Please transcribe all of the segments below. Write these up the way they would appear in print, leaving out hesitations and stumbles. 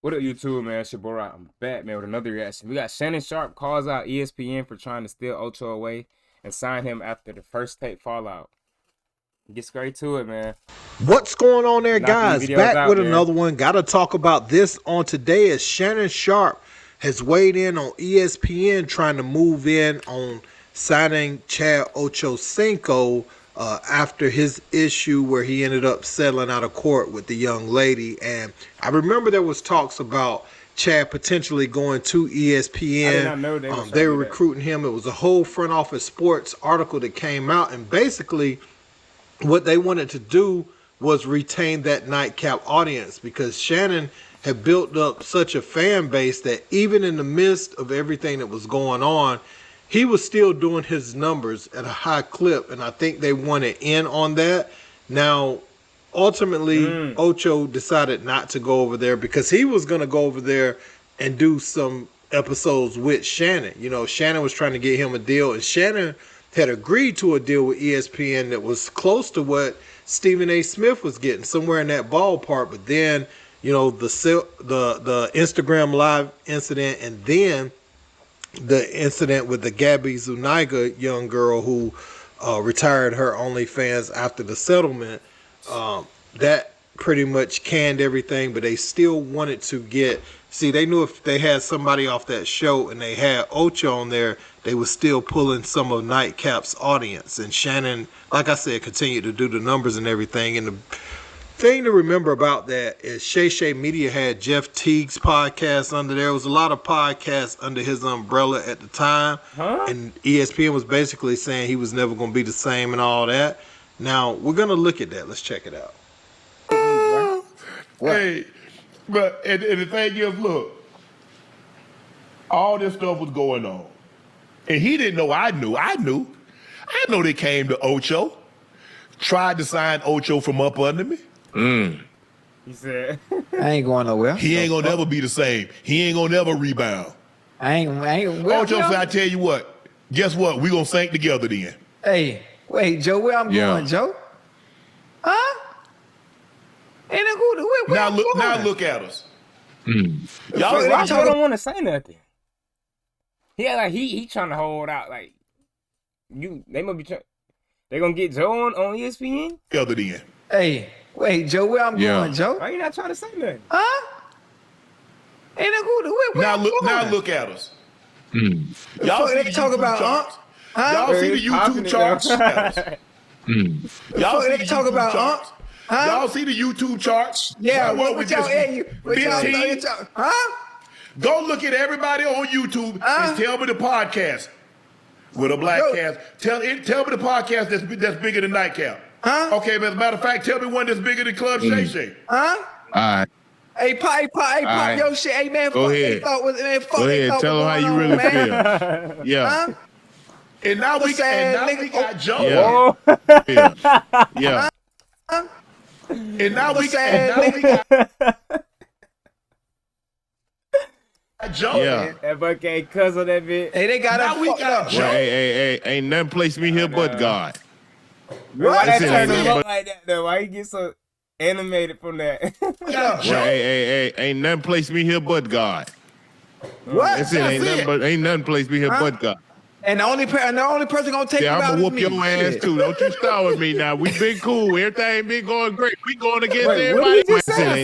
What up, YouTube, man? It's your boy, I'm back, man, with another reaction. We got Shannon Sharpe calls out ESPN for trying to steal Ocho away and sign him after the first tape fallout. Get straight to it, man. What's going on there, Knocking guys? these videos Back with out there. another one. Got to talk about this on today as Shannon Sharpe has weighed in on ESPN trying to move in on signing Chad Ochocinco after his issue where he ended up settling out of court with the young lady. And I remember there was talks about Chad potentially going to ESPN. I did not know they were recruiting him. It was a whole front office sports article that came out, and basically what they wanted to do was retain that nightcap audience because Shannon had built up such a fan base that even in the midst of everything that was going on, he was still doing his numbers at a high clip, and I think they wanted in on that. Now, ultimately, Ocho decided not to go over there because he was going to go over there and do some episodes with Shannon. You know, Shannon was trying to get him a deal, and Shannon had agreed to a deal with ESPN that was close to what Stephen A. Smith was getting, somewhere in that ballpark. But then, you know, the Instagram Live incident, and then the incident with the Gabby Zuniga young girl who retired her OnlyFans after the settlement, that pretty much canned everything. But they still wanted to get, see, they knew if they had somebody off that show and they had Ocho on there, they were still pulling some of Nightcap's audience. And Shannon, like I said, continued to do the numbers and everything. And the thing to remember about that is Shay Media had Jeff Teague's podcast under there. There was a lot of podcasts under his umbrella at the time. And ESPN was basically saying he was never going to be the same and all that. Now, we're going to look at that. Let's check it out. Hey, but and the thing is, look, all this stuff was going on. And he didn't know I knew. I know they came to Ocho, tried to sign Ocho from up under me. He said, I ain't going nowhere. He ain't gonna never be the same. He ain't gonna never rebound. I ain't Ocho said, I tell you what, guess what? We gonna sink together then. Hey, wait, Joe, where I'm going, Joe? Huh? Ain't no good. Now look at us. y'all don't want to say nothing. Yeah, like he trying to hold out. Like they must be trying. They gonna get Joe on ESPN. Together then. Hey, wait, Joe, where I'm going, Joe? Why you not trying to say nothing? Huh? Ain't no good. Now look at us. Y'all see the talk about charts? Y'all see the YouTube charts? Y'all see the talk about charts? Y'all see the YouTube charts? Yeah, what y'all huh? Go look at everybody on YouTube and tell me the podcast with a black cast. Tell me the podcast that's bigger than Nightcap. Okay, but as a matter of fact, tell me one that's bigger than Club Shay Shay. All right. Hey, pop your shit. Hey, man, go ahead. Go ahead. Tell them how you really feel. Yeah. And now we got Joe. Yeah. And now we got Joe. Yeah. That buck ain't cuz of that bit. Hey, they got now we got Joe. Hey, ain't nothing place me here but God. Why that Listen, turn ain't him nothing up like that though? Why you get so animated from that? Hey, ain't nothing place me here but God. What? That's it. Ain't nothing place me here but God. And the only person gonna take you out I'm is gonna whoop me. your ass too. Don't you start with me now. We been cool. Everything been going great. We going against everybody. What did you just say?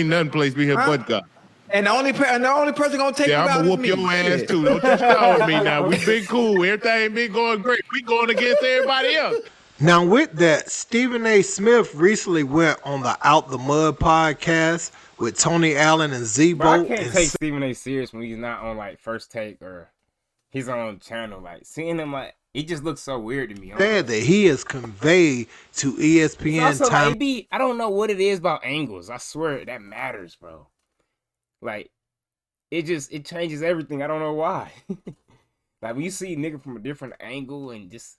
Ain't nothing place me here but God. And the only person gonna take you out I'm is gonna me. whoop your ass too. Don't you start with me now. We been cool. Everything been going great. We going against everybody else. Now, with that, Stephen A. Smith recently went on the Out the Mud podcast with Tony Allen and Zebo. Bro, I can't take Stephen A. serious when he's not on like First Take or his own channel. Like seeing him, like it just looks so weird to me. Said that he is conveyed to ESPN also, time. maybe I don't know what it is about angles. I swear that matters, bro. Like it changes everything. I don't know why. Like when you see a nigga from a different angle and just.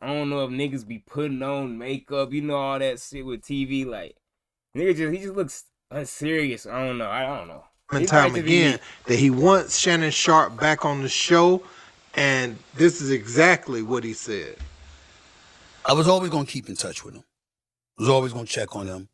I don't know if niggas be putting on makeup, you know, all that shit with TV. Like, he just looks unserious. I don't know. Time again that he wants Shannon Sharpe back on the show, and this is exactly what he said. I was always going to keep in touch with him. I was always going to check on him.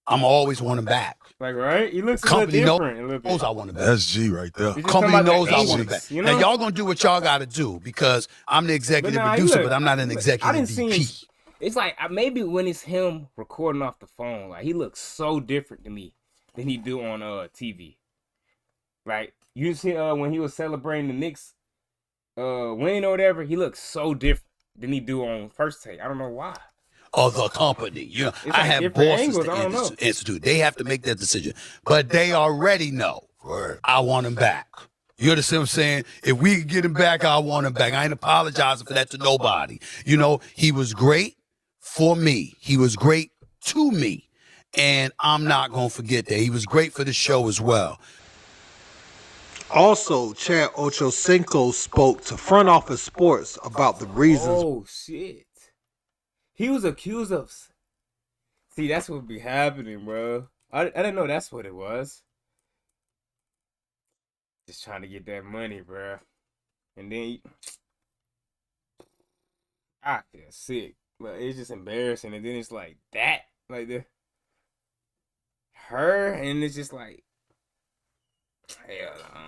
I'm always want him back. Like, right? He looks a Company little different. A little bit. knows I want him back. That's G right there. He's just Company talking about knows the I want him angles, back. you know? Now y'all gonna do what y'all gotta do because I'm the executive nah, he producer, look- but I'm not an I executive didn't see VP. him. It's like maybe when it's him recording off the phone, like he looks so different to me than he do on TV. Like you see when he was celebrating the Knicks winning or whatever, he looks so different than he do on First Take. I don't know why. Of the company, you know, It's I like have different bosses angles, I don't to know. institute. They have to make that decision, but they already know. I want him back. You understand what I'm saying? If we can get him back, I want him back. I ain't apologizing for that to nobody. You know, he was great for me. He was great to me, and I'm not gonna forget that. He was great for the show as well. Also, Chad Ochocinco spoke to Front Office Sports about the reasons. Oh shit! He was accused of. See, that's what be happening, bro. I didn't know that's what it was. Just trying to get that money, bro. And then I feel sick. But it's just embarrassing. And then it's like that. Like her. And it's just like, hell no.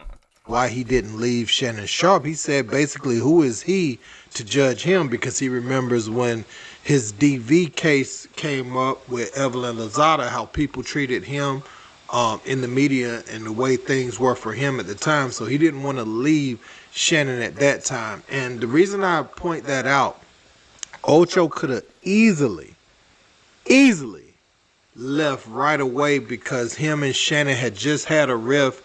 Why he didn't leave Shannon Sharpe. He said basically, who is he to judge him? Because he remembers when his DV case came up with Evelyn Lozada, how people treated him in the media and the way things were for him at the time. So he didn't want to leave Shannon at that time. And the reason I point that out, Ocho could have easily left right away because him and Shannon had just had a riff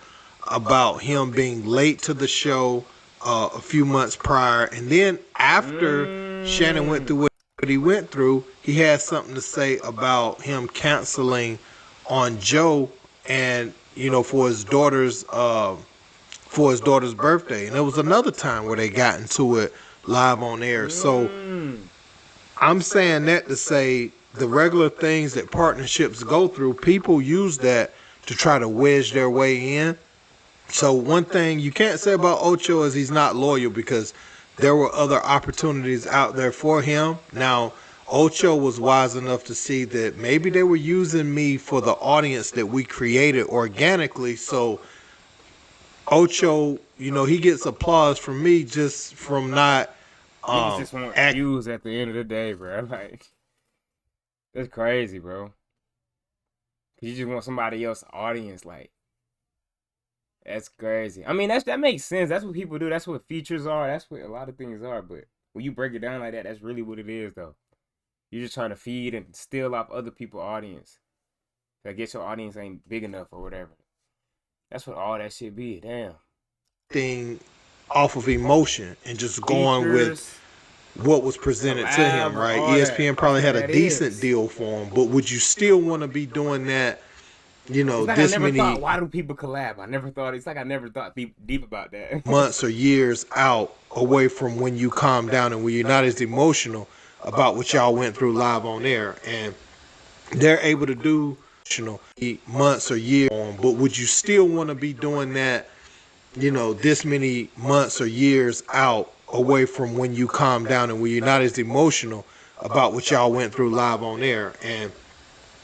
about him being late to the show a few months prior. And then after Shannon went through what he went through, he had something to say about him canceling on Joe and, you know, for his daughter's birthday. And there was another time where they got into it live on air. So I'm saying that to say the regular things that partnerships go through, people use that to try to wedge their way in. So one thing you can't say about Ocho is he's not loyal, because there were other opportunities out there for him. Now, Ocho was wise enough to see that maybe they were using me for the audience that we created organically. So Ocho, you know, he gets applause from me just from not Niggas just want views at the end of the day, bro. Like, that's crazy, bro. You just want somebody else's audience, like. That's crazy. I mean, that makes sense. That's what people do. That's what features are. That's what a lot of things are. But when you break it down like that, that's really what it is, though. You're just trying to feed and steal off other people's audience. I guess your audience ain't big enough or whatever. That's what all that shit be. Damn. Thing off of emotion and just going with what was presented to him, right? ESPN probably had a decent deal for him, but would you still want to be doing that? You know, like this I never many thought, why do people collab? I never thought. It's like I never thought deep about that. months or years out away from when you calm down and when you're not as emotional about what y'all went through live on air, and they're able to do months or years on. But would you still want to be doing that? You know, this many months or years out away from when you calm down and when you're not as emotional about what y'all went through live on air, and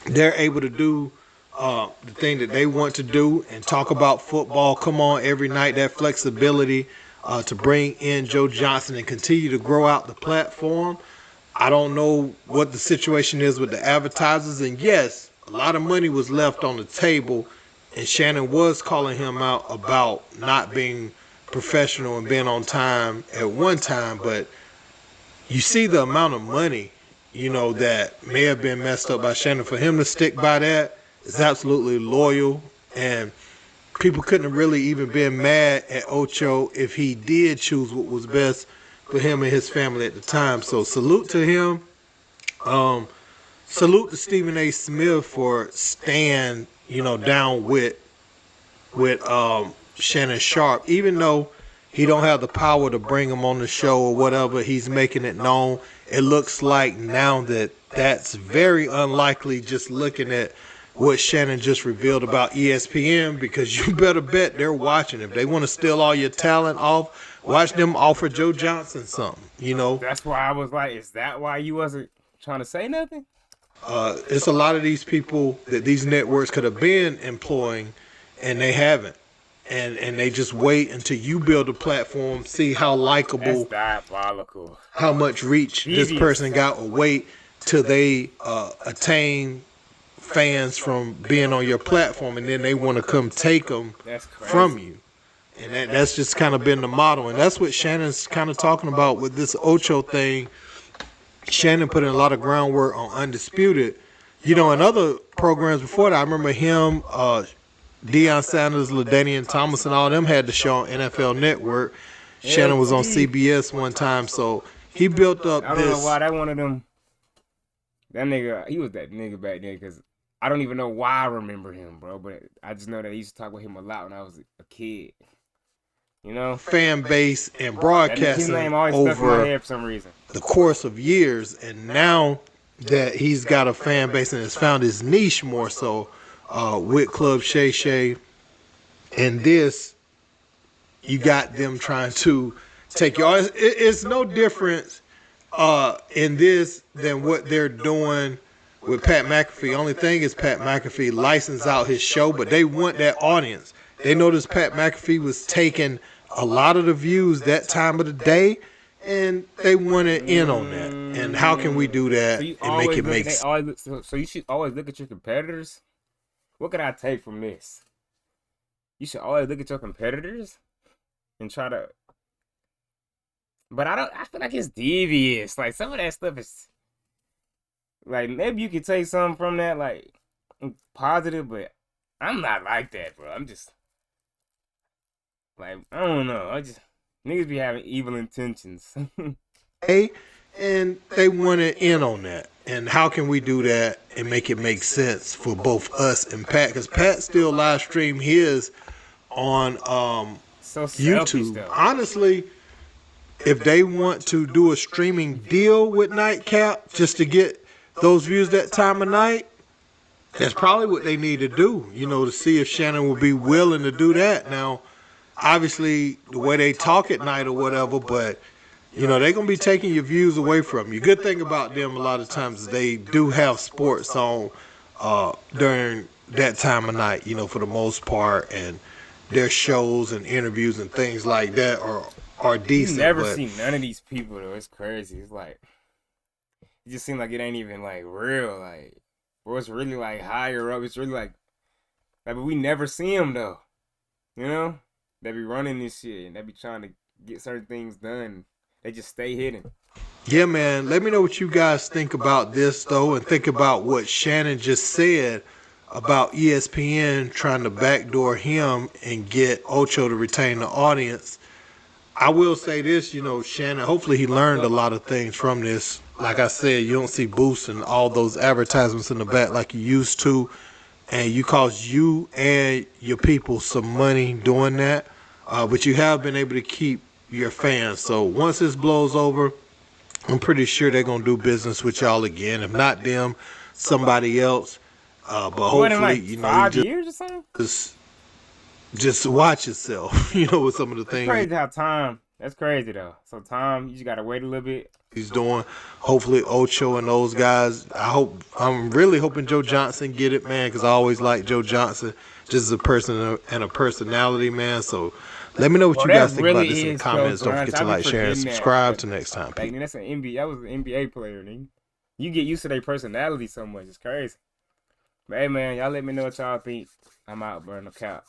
they're able to do the thing that they want to do and talk about football. Come on every night, that flexibility to bring in Joe Johnson and continue to grow out the platform. I don't know what the situation is with the advertisers, and yes, a lot of money was left on the table, and Shannon was calling him out about not being professional and being on time at one time, but you see the amount of money, you know, that may have been messed up by Shannon. For him to stick by that is absolutely loyal, and people couldn't have really even been mad at Ocho if he did choose what was best for him and his family at the time. So salute to him. Salute to Stephen A. Smith for staying, you know, down with Shannon Sharpe, even though he don't have the power to bring him on the show or whatever. He's making it known. It looks like now that that's very unlikely, just looking at what Shannon just revealed about ESPN, because you better bet they're watching. If they want to steal all your talent off, watch them offer Joe Johnson something, you know. That's why I was like, is that why you wasn't trying to say nothing? It's a lot of these people that these networks could have been employing, and they haven't. And they just wait until you build a platform, see how That's likable, diabolical. how much reach this Devious. person got, or wait till they attain fans from being on your platform, and then they want to come take them That's crazy. from you. And that's just kind of been the model. And that's what Shannon's kind of talking about with this Ocho thing. Shannon put in a lot of groundwork on Undisputed. You know, in other programs before that, I remember him, Deion Sanders, LaDainian Thomas, and all them had the show on NFL Network. Shannon was on CBS one time, so he built up I don't this. know why that one of them. That nigga, he was that nigga back then because I don't even know why I remember him, bro. But I just know that I used to talk with him a lot when I was a kid. You know, fan base and his broadcasting name always stuck in my over head for some reason. the course of years, and now that he's got a fan base and has found his niche more so with Club Shay Shay and this, you got them trying to take you. It's no difference in this than what they're doing with Pat McAfee. Only thing is Pat McAfee licensed out his show, but they want that audience. They noticed Pat McAfee was taking a lot of the views that time of the day, and they wanted in on that. And how can we do that and make it make sense? So you should always look at your competitors. What can I take from this? You should always look at your competitors and try to. But I feel like it's devious. Like some of that stuff is. Like maybe you could take something from that, like positive, but I'm not like that, bro. I'm just. Like, I don't know. Niggas be having evil intentions. And they wanted in on that. And how can we do that and make it make sense for both us and Pat? Because Pat still live stream his on So selfish, YouTube. though. Honestly, if they want to do a streaming deal with Nightcap just to get those views that time of night, that's probably what they need to do, you know, to see if Shannon will be willing to do that. Now, obviously, the way they talk at night or whatever, but, you know, they're going to be taking your views away from you. Good thing about them a lot of times is they do have sports on during that time of night, you know, for the most part, and their shows and interviews and things like that are decent. You never see none of these people, though. It's crazy. It's like, it just seems like it ain't even, like, real. Like, bro, it's really, like, higher up. It's really, like but we never see them, though. You know? They be running this shit, and they be trying to get certain things done. They just stay hidden. Yeah, man. Let me know what you guys think about this, though, and think about what Shannon just said about ESPN trying to backdoor him and get Ocho to retain the audience. I will say this, you know, Shannon, hopefully he learned a lot of things from this. Like I said, you don't see boosts and all those advertisements in the back like you used to. And you cost you and your people some money doing that. But you have been able to keep your fans. So once this blows over, I'm pretty sure they're going to do business with y'all again. If not them, somebody else. But hopefully, Like you know, 5 years or something? just watch yourself, you know, with some of the things. It's crazy how time. That's crazy, though. So time, you just got to wait a little bit. He's doing. Hopefully Ocho and those guys. I'm really hoping Joe Johnson get it, man, because I always like Joe Johnson just as a person and a personality, man. So let me know what you guys think about this in the comments. Don't forget to like, share, and subscribe. Till next time. Like, that's an NBA. That was an NBA player, nigga. You get used to their personality so much. It's crazy. But hey, man, y'all let me know what y'all think. I'm out, bro. No cap.